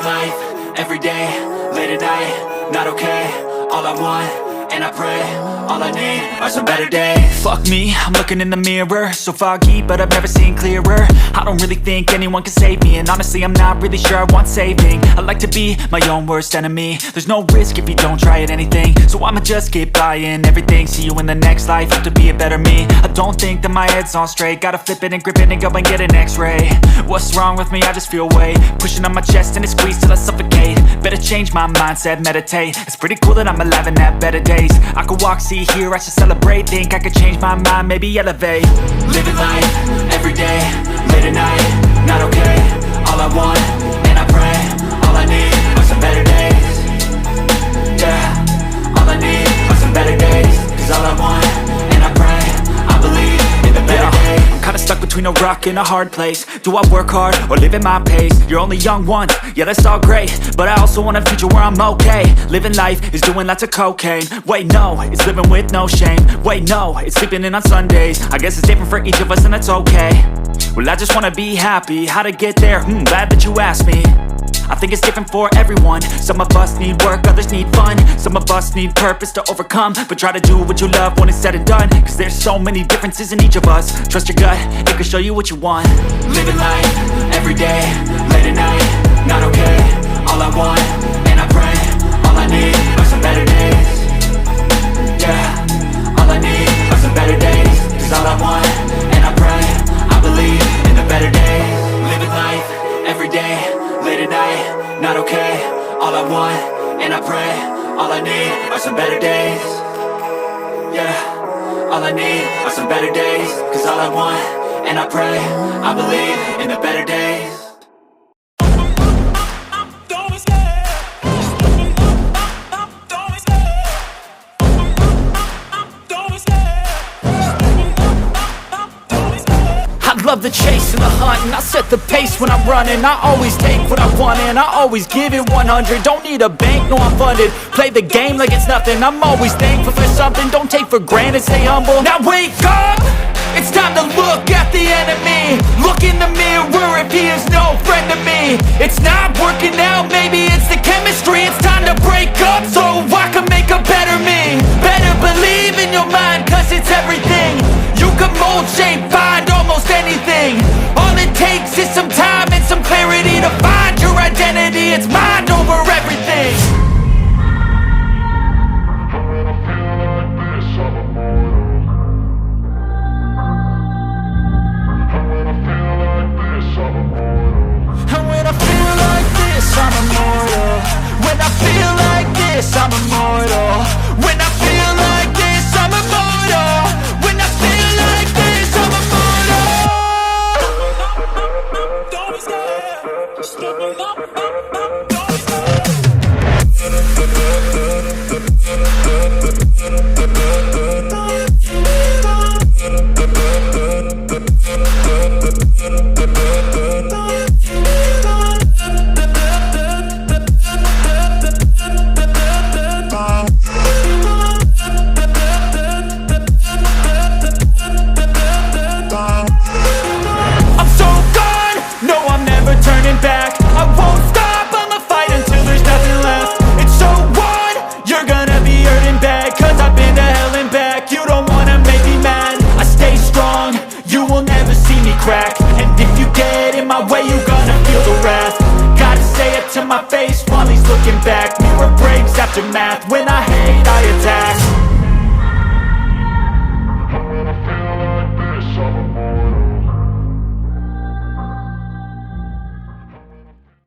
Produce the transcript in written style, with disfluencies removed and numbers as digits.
life, every day, late at night, not okay. All I want, and I pray, all I need are some better days. Fuck me, I'm looking in the mirror, so foggy, but I've never seen clearer. I don't really think anyone can save me, and honestly I'm not really sure I want saving. I like to be my own worst enemy. There's no risk if you don't try at anything, so I'ma just keep buying everything. See you in the next life, have to be a better me. I don't think that my head's on straight, gotta flip it and grip it and go and get an x-ray. What's wrong with me? I just feel weight pushing on my chest and it squeezes till I suffocate. Better change my mindset, meditate. It's pretty cool that I'm alive and have better days. I could walk, see, hear, I should celebrate. Think I could change my mind, maybe elevate. Living life, every day, late at night, not okay. All I want, and I pray, all I need are some better days. Yeah, all I need are some better days. Cause all I want, and I pray, I believe in the better days. I'm kinda stuck between a rock and a hard place. Do I work hard or live at my pace? You're only young once, yeah that's all great, but I also want a future where I'm okay. Living life is doing lots of cocaine. Wait no, it's living with no shame. Wait no, it's sleeping in on Sundays. I guess it's different for each of us and that's okay. Well I just wanna be happy, how to get there? Glad that you asked me. I think it's different for everyone. Some of us need work, others need fun. Some of us need purpose to overcome. But try to do what you love when it's said and done, cause there's so many differences in each of us. Trust your gut, it can show you what you want. Living life, every day, late at night, not okay. All I want, and I pray, all I need are some better days. Yeah, all I need are some better days. Cause all I want, and I pray, I believe in the better days. Living life, every day, late at night, not okay. All I want, and I pray, all I need are some better days. Yeah, all I need are some better days. Cause all I want, and I pray, I believe in the better days. Love the chase and the hunt, and I set the pace when I'm running. I always take what I want and I always give it 100. Don't need a bank, no I'm funded. Play the game like it's nothing. I'm always thankful for something. Don't take for granted, stay humble. Now wake up! It's time to look at the enemy. Look in the mirror if he is no friend to me. It's not working out, maybe it's the chemistry. It's time to break up so I can make a better me. Better believe in your mind, cause it's everything. You can mold, shape, find almost anything. All it takes is some time and some clarity to find your identity. It's mind over everything. And when I feel like this, I'm immortal. When I feel like this, I'm immortal. When I feel like this, I'm immortal. When I feel like this, I'm immortal. Don't be scared. Just level up. Don't be scared. Turning back, I won't stop, I'ma fight until there's nothing left. It's so on, you're gonna be hurting bad, cause I've been to hell and back. You don't wanna make me mad, I stay strong, you will never see me crack. And if you get in my way, you're gonna feel the wrath. Gotta say it to my face while he's looking back. Mirror breaks after math, when I hate I attack.